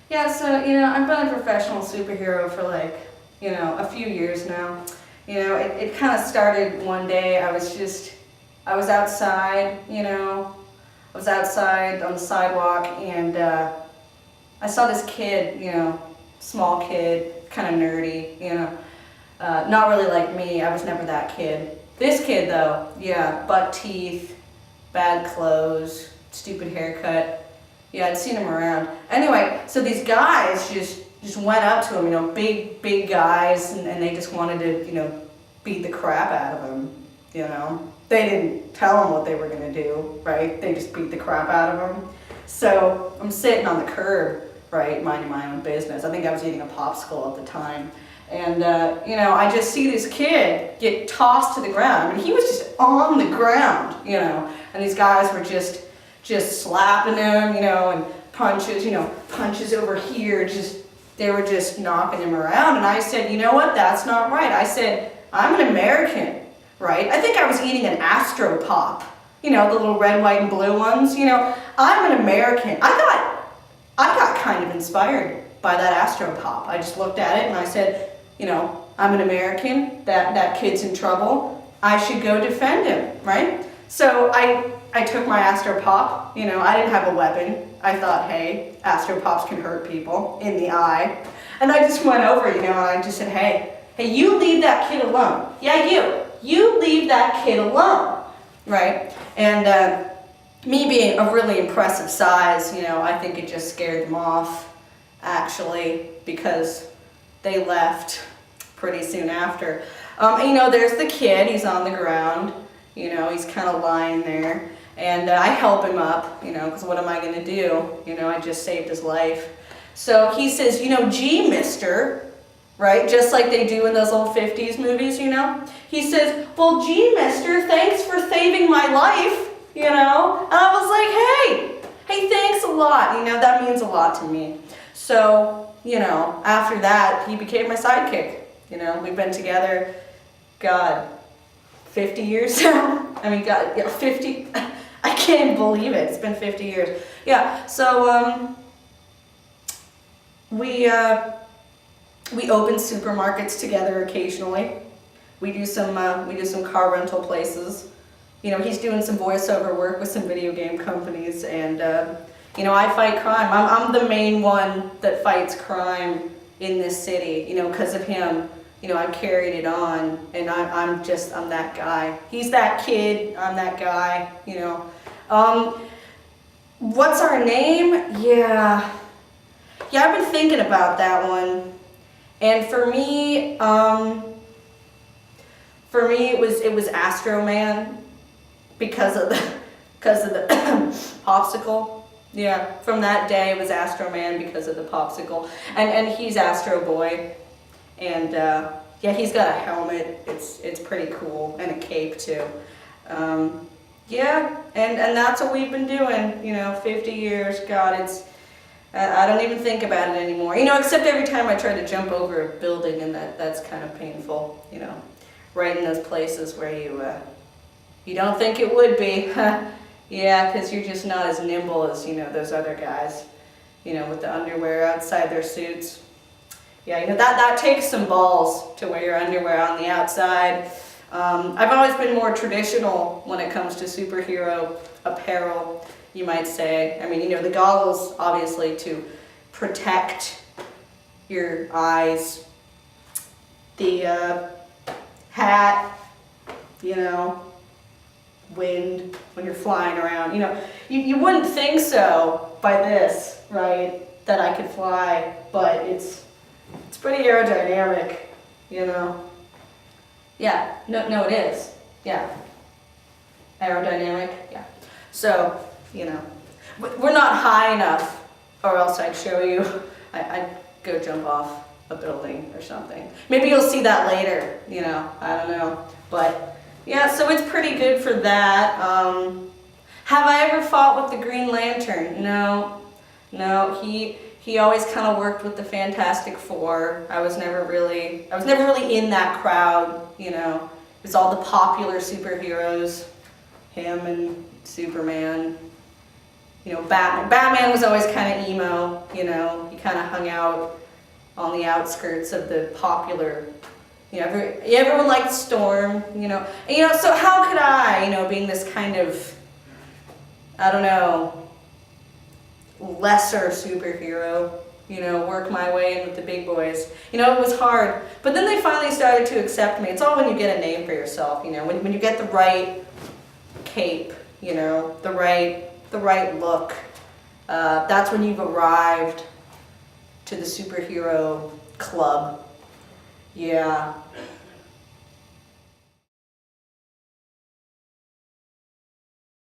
Yeah, so, I've been a professional superhero for like, a few years now. It kind of started one day. I was outside, I was outside on the sidewalk, and I saw this kid, small kid, kind of nerdy, not really like me. I was never that kid. This kid though, yeah, buck teeth, bad clothes, stupid haircut. Yeah, I'd seen him around. Anyway, so these guys just went up to him, big guys, and they just wanted to, beat the crap out of him. They didn't tell him what they were gonna do, right? They just beat the crap out of him. So I'm sitting on the curb, right, minding my own business. I think I was eating a popsicle at the time. And, I just see this kid get tossed to the ground. I mean, he was just on the ground, and these guys were just slapping him, and punches over here, they were just knocking him around. And I said, you know what, that's not right. I said, I'm an American, right? I think I was eating an Astro Pop, the little red, white, and blue ones. I'm an American. I got kind of inspired by that Astro Pop. I just looked at it and I said, I'm an American, that kid's in trouble, I should go defend him, right? So I took my Astro Pop, I didn't have a weapon. I thought, hey, Astro Pops can hurt people in the eye. And I just went over, and I just said, hey, you leave that kid alone. Yeah, you leave that kid alone, right? And me being a really impressive size, I think it just scared them off, actually, because they left pretty soon after. There's the kid, he's on the ground, he's kind of lying there. And I help him up, because what am I going to do? I just saved his life. So he says, gee, mister, right? Just like they do in those old 50s movies, He says, well, gee, mister, thanks for saving my life, And I was like, hey, thanks a lot. That means a lot to me. So, after that, he became my sidekick. We've been together, God, 50 years now. I mean, God, 50. I can't believe it. It's been 50 years. Yeah. So we open supermarkets together occasionally. We do some car rental places. He's doing some voiceover work with some video game companies, and I fight crime. I'm the main one that fights crime in this city. Because of him. I carried it on, and I'm that guy. He's that kid, I'm that guy, What's our name? Yeah, I've been thinking about that one. And for me it was Astroman because of the popsicle. Yeah, from that day it was Astroman because of the popsicle. And he's Astro Boy. And he's got a helmet. It's pretty cool, and a cape too. And that's what we've been doing. 50 years. God, I don't even think about it anymore. Except every time I try to jump over a building, and that's kind of painful. Right in those places where you don't think it would be. Yeah, because you're just not as nimble as those other guys. With the underwear outside their suits. Yeah, that takes some balls to wear your underwear on the outside. I've always been more traditional when it comes to superhero apparel, you might say. I mean, the goggles, obviously, to protect your eyes. The hat, wind when you're flying around. You wouldn't think so by this, right, that I could fly, but it's pretty aerodynamic, Yeah, no, it is. Yeah. Aerodynamic, yeah. So, we're not high enough, or else I'd show you. I'd go jump off a building or something. Maybe you'll see that later, I don't know. But, yeah, so it's pretty good for that. Have I ever fought with the Green Lantern? No, he always kind of worked with the Fantastic Four. I was never really in that crowd, It was all the popular superheroes, him and Superman, You know, Batman was always kind of emo, you know, he kind of hung out on the outskirts of the popular, you know, everyone liked Storm, you know. And, you know, so how could I, you know, being this kind of, I don't know, lesser superhero, you know, work my way in with the big boys. You know, it was hard. But then they finally started to accept me. It's all when you get a name for yourself, you know, when you get the right cape, you know, the right look. That's when you've arrived to the superhero club. Yeah.